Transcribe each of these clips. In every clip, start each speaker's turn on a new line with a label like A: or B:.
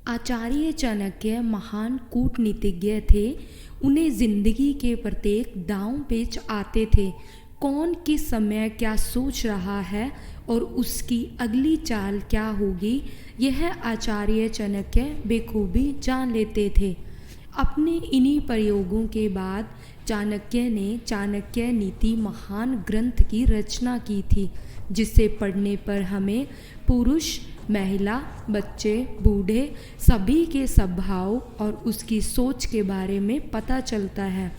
A: आचार्य चाणक्य महान कूटनीतिज्ञ थे। उन्हें जिंदगी के प्रत्येक दांव पेच आते थे। कौन किस समय क्या सोच रहा है और उसकी अगली चाल क्या होगी, यह आचार्य चाणक्य बेखूबी जान लेते थे। अपने इन्हीं प्रयोगों के बाद चाणक्य ने चाणक्य नीति महान ग्रंथ की रचना की थी, जिसे पढ़ने पर हमें पुरुष, महिला, बच्चे, बूढ़े सभी के स्वभाव और उसकी सोच के बारे में पता चलता है।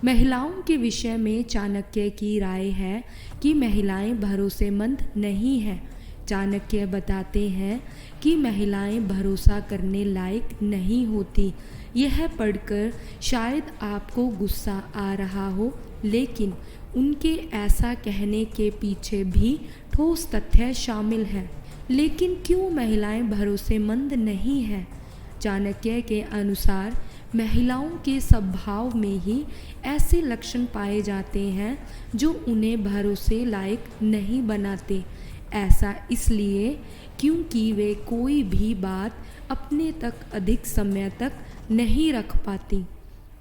A: महिलाओं के विषय में चाणक्य की राय है कि महिलाएं भरोसेमंद नहीं हैं। चाणक्य बताते हैं कि महिलाएं भरोसा करने लायक नहीं होती। यह पढ़कर शायद आपको गुस्सा आ रहा हो, लेकिन उनके ऐसा कहने के पीछे भी ठोस तथ्य शामिल है। लेकिन क्यों महिलाएं भरोसेमंद नहीं हैं? चाणक्य के अनुसार महिलाओं के स्वभाव में ही ऐसे लक्षण पाए जाते हैं जो उन्हें भरोसे लायक नहीं बनाते। ऐसा इसलिए क्योंकि वे कोई भी बात अपने तक अधिक समय तक नहीं रख पाती।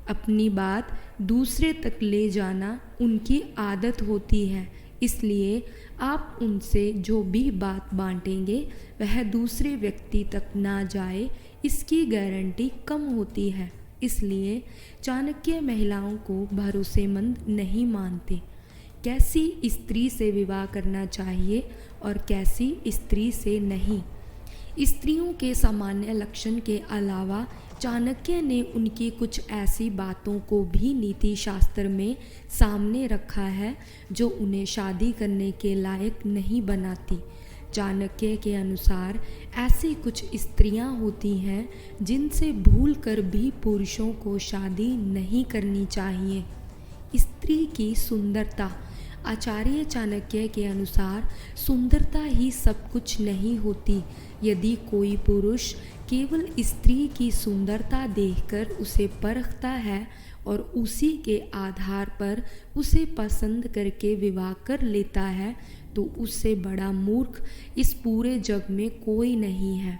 A: अपनी बात दूसरे तक ले जाना उनकी आदत होती है, इसलिए आप उनसे जो भी बात बांटेंगे वह दूसरे व्यक्ति तक ना जाए, इसकी गारंटी कम होती है। इसलिए चाणक्य महिलाओं को भरोसेमंद नहीं मानते। कैसी स्त्री से विवाह करना चाहिए और कैसी स्त्री से नहीं, स्त्रियों के सामान्य लक्षण के अलावा चाणक्य ने उनकी कुछ ऐसी बातों को भी नीति शास्त्र में सामने रखा है जो उन्हें शादी करने के लायक नहीं बनाती। चाणक्य के अनुसार ऐसी कुछ स्त्रियां होती हैं जिनसे भूलकर भी पुरुषों को शादी नहीं करनी चाहिए। स्त्री की सुंदरता। आचार्य चाणक्य के अनुसार सुंदरता ही सब कुछ नहीं होती। यदि कोई पुरुष केवल स्त्री की सुंदरता देखकर उसे परखता है और उसी के आधार पर उसे पसंद करके विवाह कर लेता है, तो उससे बड़ा मूर्ख इस पूरे जग में कोई नहीं है।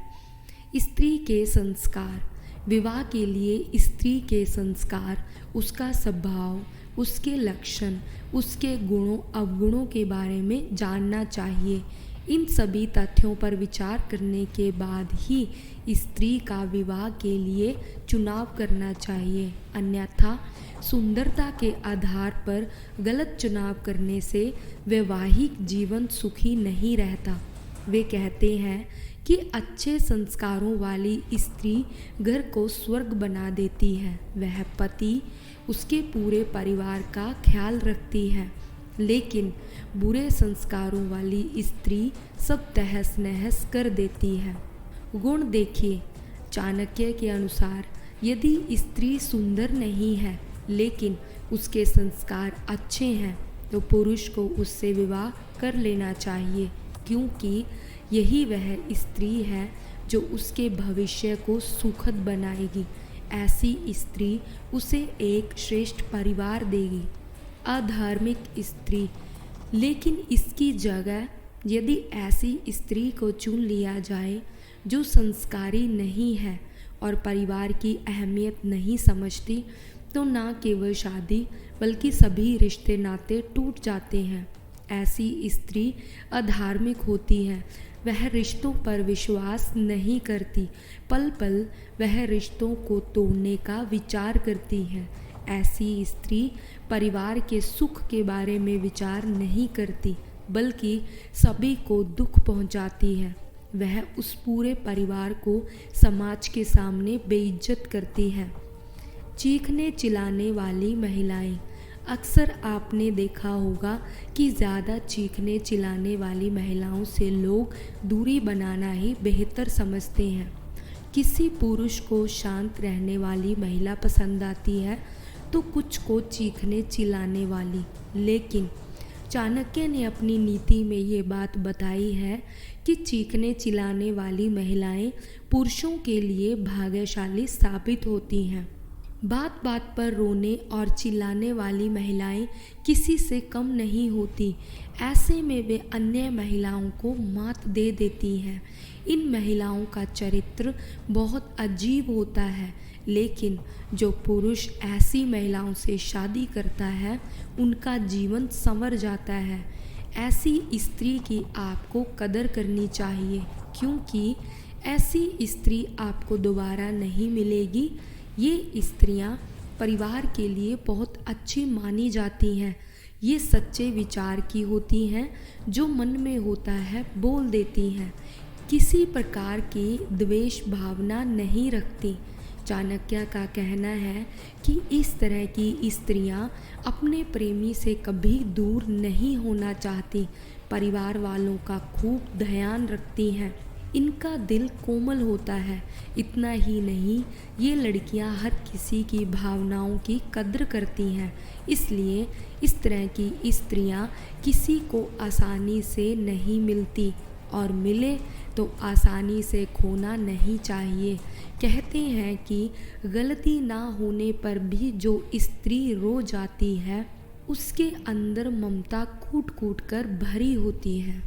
A: स्त्री के संस्कार। विवाह के लिए स्त्री के संस्कार, उसका स्वभाव, उसके लक्षण, उसके गुणों अवगुणों के बारे में जानना चाहिए। इन सभी तथ्यों पर विचार करने के बाद ही स्त्री का विवाह के लिए चुनाव करना चाहिए। अन्यथा सुंदरता के आधार पर गलत चुनाव करने से वैवाहिक जीवन सुखी नहीं रहता। वे कहते हैं कि अच्छे संस्कारों वाली स्त्री घर को स्वर्ग बना देती है। वह पति, उसके पूरे परिवार का ख्याल रखती है, लेकिन बुरे संस्कारों वाली स्त्री सब तहस नहस कर देती है। गुण देखिए। चाणक्य के अनुसार यदि स्त्री सुंदर नहीं है लेकिन उसके संस्कार अच्छे हैं, तो पुरुष को उससे विवाह कर लेना चाहिए, क्योंकि यही वह स्त्री है जो उसके भविष्य को सुखद बनाएगी। ऐसी स्त्री उसे एक श्रेष्ठ परिवार देगी। अधार्मिक स्त्री। लेकिन इसकी जगह यदि ऐसी स्त्री को चुन लिया जाए जो संस्कारी नहीं है और परिवार की अहमियत नहीं समझती, तो न केवल शादी बल्कि सभी रिश्ते नाते टूट जाते हैं। ऐसी स्त्री अधार्मिक होती है। वह रिश्तों पर विश्वास नहीं करती, पल पल वह रिश्तों को तोड़ने का विचार करती है। ऐसी स्त्री परिवार के सुख के बारे में विचार नहीं करती, बल्कि सभी को दुख पहुंचाती है। वह उस पूरे परिवार को समाज के सामने बेइज्जत करती है। चीखने चिल्लाने वाली महिलाएं। अक्सर आपने देखा होगा कि ज़्यादा चीखने चिल्लाने वाली महिलाओं से लोग दूरी बनाना ही बेहतर समझते हैं। किसी पुरुष को शांत रहने वाली महिला पसंद आती है तो कुछ को चीखने चिल्लाने वाली। लेकिन चाणक्य ने अपनी नीति में ये बात बताई है कि चीखने चिल्लाने वाली महिलाएं पुरुषों के लिए भाग्यशाली साबित होती हैं। बात बात पर रोने और चिल्लाने वाली महिलाएं किसी से कम नहीं होती। ऐसे में वे अन्य महिलाओं को मात दे देती हैं। इन महिलाओं का चरित्र बहुत अजीब होता है, लेकिन जो पुरुष ऐसी महिलाओं से शादी करता है उनका जीवन संवर जाता है। ऐसी स्त्री की आपको कदर करनी चाहिए, क्योंकि ऐसी स्त्री आपको दोबारा नहीं मिलेगी। ये स्त्रियां परिवार के लिए बहुत अच्छी मानी जाती हैं। ये सच्चे विचार की होती हैं, जो मन में होता है बोल देती हैं, किसी प्रकार की द्वेष भावना नहीं रखती। चाणक्य का कहना है कि इस तरह की स्त्रियां अपने प्रेमी से कभी दूर नहीं होना चाहती, परिवार वालों का खूब ध्यान रखती हैं, इनका दिल कोमल होता है। इतना ही नहीं, ये लड़कियां हर किसी की भावनाओं की कद्र करती हैं, इसलिए इस तरह की स्त्रियां किसी को आसानी से नहीं मिलती, और मिले तो आसानी से खोना नहीं चाहिए। कहते हैं कि गलती ना होने पर भी जो स्त्री रो जाती है, उसके अंदर ममता कूट कूट कर भरी होती है।